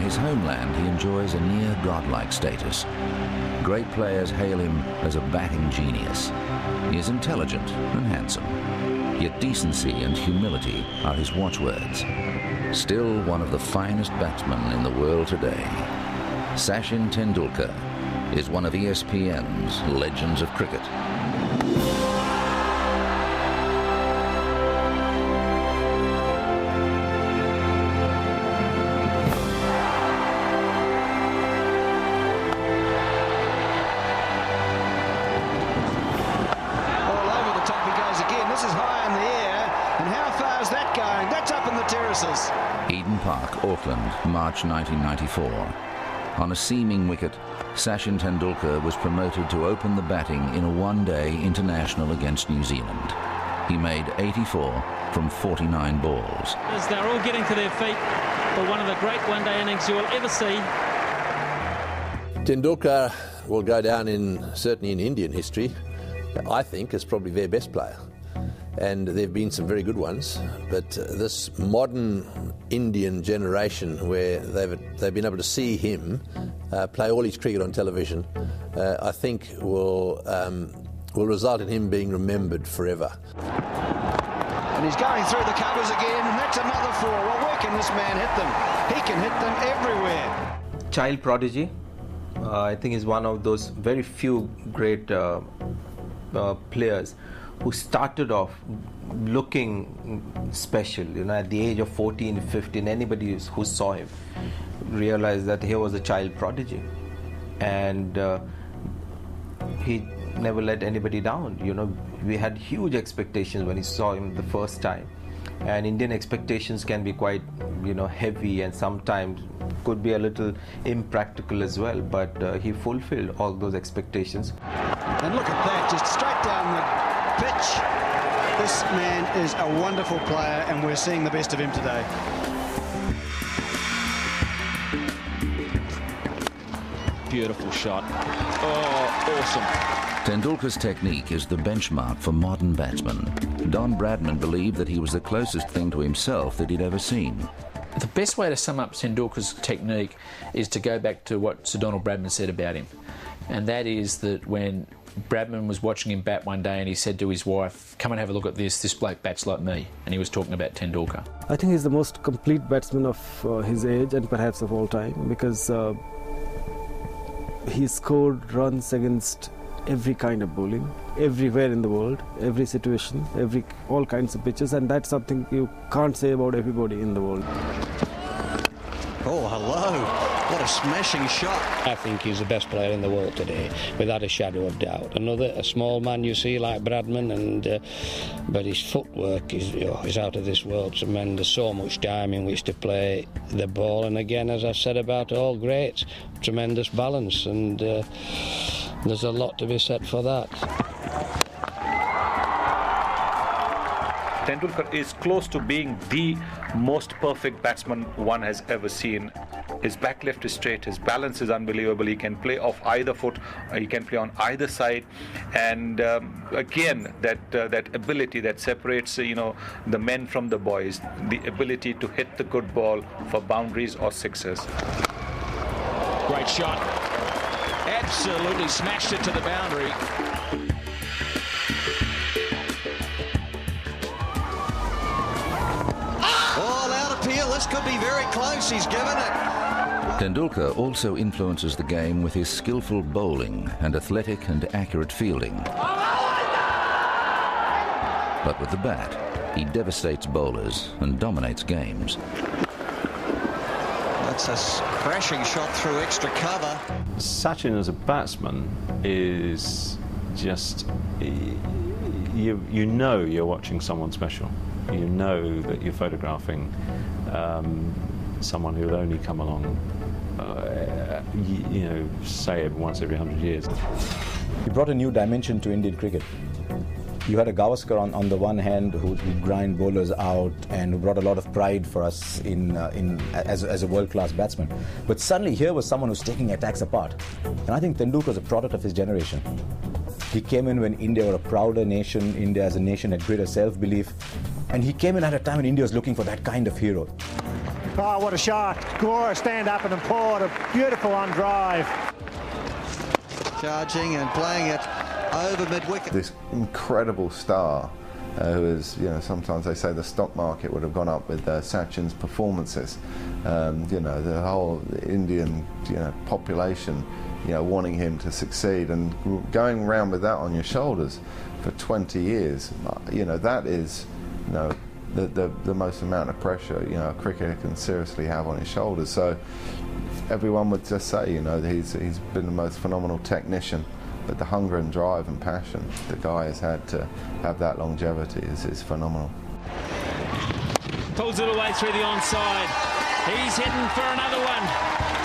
his homeland, he enjoys a near godlike status. Great players hail him as a batting genius. He is intelligent and handsome, yet decency and humility are his watchwords. Still one of the finest batsmen in the world today, Sachin Tendulkar is one of ESPN's legends of cricket. Eden Park, Auckland, March 1994. On a seaming wicket, Sachin Tendulkar was promoted to open the batting in a one-day international against New Zealand. He made 84 from 49 balls. As they're all getting to their feet for one of the great one-day innings you will ever see. Tendulkar will go down certainly in Indian history, I think, as probably their best player. And there have been some very good ones, but this modern Indian generation where they've been able to see him play all his cricket on television, I think will result in him being remembered forever. And he's going through the covers again, and that's another four. Well, where can this man hit them? He can hit them everywhere. Child prodigy, I think is one of those very few great players who started off looking special. You know, at the age of 14, 15, anybody who saw him realized that he was a child prodigy. And he never let anybody down. You know, we had huge expectations when we saw him the first time. And Indian expectations can be quite, you know, heavy and sometimes could be a little impractical as well. But he fulfilled all those expectations. And look at that, just straight down the pitch. This man is a wonderful player, and we're seeing the best of him today. Beautiful shot. Oh, awesome. Tendulkar's technique is the benchmark for modern batsmen. Don Bradman believed that he was the closest thing to himself that he'd ever seen. The best way to sum up Tendulkar's technique is to go back to what Sir Donald Bradman said about him. And that is that when Bradman was watching him bat one day and he said to his wife, "Come and have a look at this bloke bats like me." And he was talking about Tendulkar. I think he's the most complete batsman of his age and perhaps of all time, because he scored runs against every kind of bowling, everywhere in the world, every situation, all kinds of pitches, and that's something you can't say about everybody in the world. Oh, hello. What a smashing shot. I think he's the best player in the world today, without a shadow of doubt. A small man you see like Bradman, but his footwork is out of this world. Tremendous, so much time in which to play the ball. And again, as I've said about all greats, tremendous balance, and there's a lot to be said for that. Tendulkar is close to being the most perfect batsman one has ever seen. His back left is straight, his balance is unbelievable, he can play off either foot, he can play on either side, and again, that ability that separates the men from the boys, the ability to hit the good ball for boundaries or sixes. Great shot. Absolutely smashed it to the boundary. This could be very close. He's given it. Tendulkar also influences the game with his skillful bowling and athletic and accurate fielding. But with the bat, he devastates bowlers and dominates games. That's a crashing shot through extra cover. Sachin as a batsman is just, you know you're watching someone special. You know that you're photographing someone who will only come along, say once every 100 years. He brought a new dimension to Indian cricket. You had a Gavaskar on the one hand who would grind bowlers out and who brought a lot of pride for us as a world-class batsman. But suddenly here was someone who's taking attacks apart. And I think Tendulkar was a product of his generation. He came in when India were a prouder nation, India as a nation had greater self-belief, and he came in at a time when India was looking for that kind of hero. Oh, what a shot. Gora stand up and applaud. A beautiful on drive. Charging and playing it over mid-wicket. This incredible star who is, you know, sometimes they say the stock market would have gone up with Sachin's performances. You know, the whole Indian, you know, population, you know, wanting him to succeed and going around with that on your shoulders for 20 years, you know, that is, you know, the most amount of pressure, you know, a cricketer can seriously have on his shoulders. So everyone would just say, you know, he's been the most phenomenal technician, but the hunger and drive and passion the guy has had to have that longevity is phenomenal. Pulls it away through the onside. He's heading for another one.